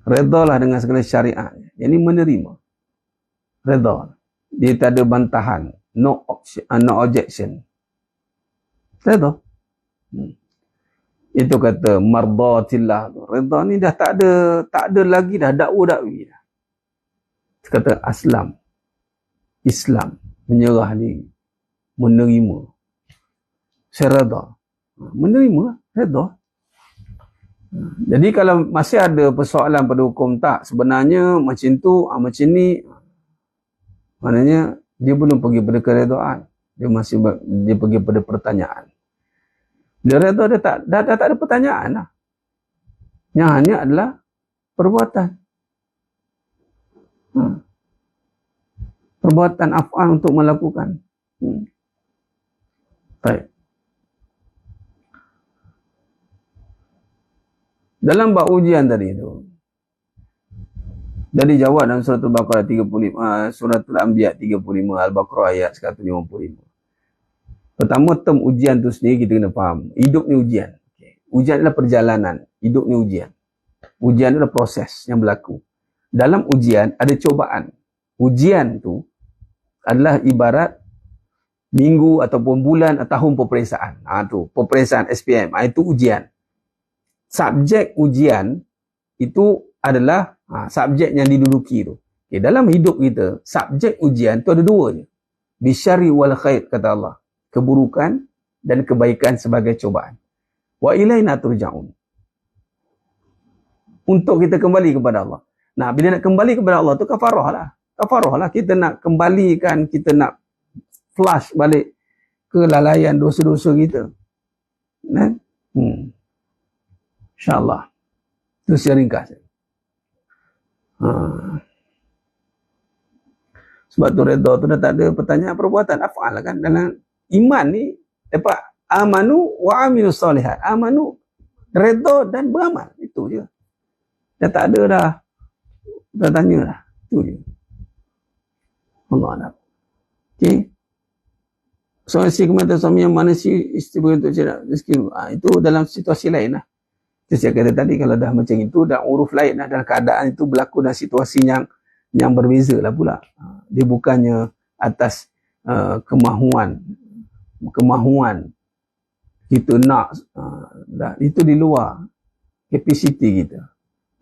Redha lah dengan segala syariat. Yang ini menerima. Redha. Dia tak ada bantahan. No objection. Redha. Itu kata mardatillah. Redha ni dah tak ada lagi dah dakwa-dakwi dah. Itu kata Islam menyerah diri, menerima. Saya redha. Menerima, redha. Jadi kalau masih ada persoalan pada hukum tak sebenarnya macam tu, macam ni, maknanya dia belum pergi pada keredaan. Dia pergi pada pertanyaan. Dia redha, dia dah tak ada pertanyaan lah. Yang hanya adalah perbuatan. Perbuatan af'al untuk melakukan. Baik. Dalam bab ujian tadi tu, dah dijawab dalam surah Al-Baqarah 35, surah Al-Anbiya 35, Al-Baqarah ayat 155. Pertama, term ujian tu sendiri kita kena faham. Hidup ni ujian. Ujian adalah perjalanan. Hidup ni ujian. Ujian adalah proses yang berlaku. Dalam ujian ada cobaan. Ujian tu adalah ibarat minggu ataupun bulan atau tahun peperiksaan. Tu peperiksaan SPM. Itu ujian. Subjek ujian itu adalah subjek yang diduduki tu. Dalam hidup kita, subjek ujian tu ada dua je. Bisyarri wal khair, kata Allah. Keburukan dan kebaikan sebagai cobaan. Wa ilaina turja'un. Untuk kita kembali kepada Allah. Nah, bila nak kembali kepada Allah tu kafarah lah. Kafarah lah. Kita nak kembalikan, kita nak flush balik kelalaian dosa-dosa kita. Nah? InsyaAllah. Itu secara ringkas. Sebab tu redha tu dah tak ada pertanyaan perbuatan. Af'al lah kan. Dalam iman ni dapat amanu wa amilus solihat. Amanu, redha dan beramal. Itu je. Dah tak ada dah. Dah tanya dah. Itu je. Allah Alam. Okay. Suami kementerian suami yang mana si isteri untuk cerak rezeki. Itu dalam situasi lain lah. Saya kata tadi kalau dah macam itu, dah uruf lain lah. Dan keadaan itu berlaku dalam situasi yang berbeza lah pula. Dia bukannya atas kemahuan kita nak, itu di luar kapasiti kita.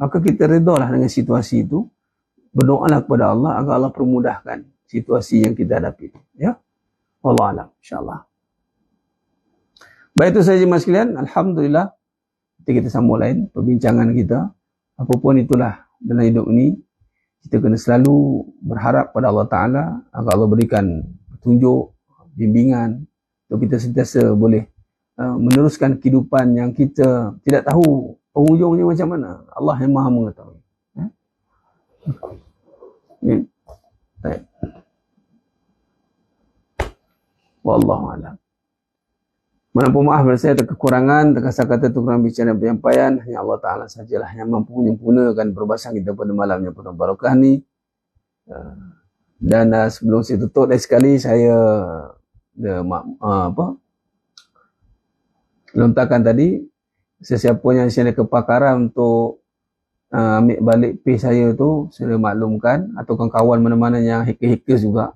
Maka kita redalah dengan situasi itu, berdoalah kepada Allah agar Allah permudahkan situasi yang kita hadapi. Ya, Wallahu a'lam, insyaallah. Baik, itu saja mas sekalian. Alhamdulillah. Kita sambung lain perbincangan kita. Apapun itulah dalam hidup ini, kita kena selalu berharap pada Allah Ta'ala agar Allah berikan petunjuk, bimbingan untuk kita sentiasa boleh meneruskan kehidupan yang kita tidak tahu penghujungnya macam mana. Allah yang maha mengetahui. Baik. Wallahu a'lam. Mohon maaf bila saya ada kekurangan, terkasar kata kekurangan bicara penyampaian, hanya Allah Ta'ala sajalah yang mampu menyempurnakan perbahasan kita pada malam yang penuh barakah ni. Dan sebelum saya tutup lagi sekali, saya lontarkan tadi, sesiapa yang ada kepakaran untuk ambil balik page saya tu, saya maklumkan, atau kawan-kawan mana-mana yang hacker-hacker juga,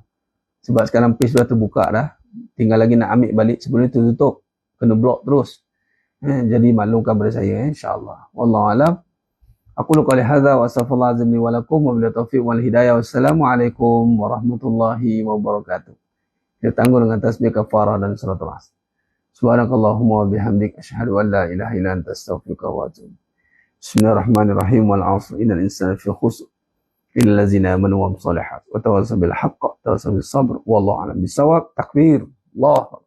sebab sekarang page sudah terbuka dah, tinggal lagi nak ambil balik, sebelum itu tutup, kena block terus. Jadi maklumkan pada saya, insyaAllah. Wallahu a'lam. Aku qali hadza wa astaghfirullah azim li wa lakum wa billahi taufiq wal hidayah. Wassalamualaikum warahmatullahi wabarakatuh. Kita tangguh dengan tasbih kafarah dan salatul asr. Subhanakallahumma wa bihamdik asyhadu an la ilaha illa anta astaghfiruka wa atubu. Bismillahirrahmanirrahim. Wal 'asr innal insana fi khusr illa allazina amanu wa amilus solihat wa tawassaw bil haqq wa tawassaw bis sabr wallahu a'lam bis shawab. Takbir. Allah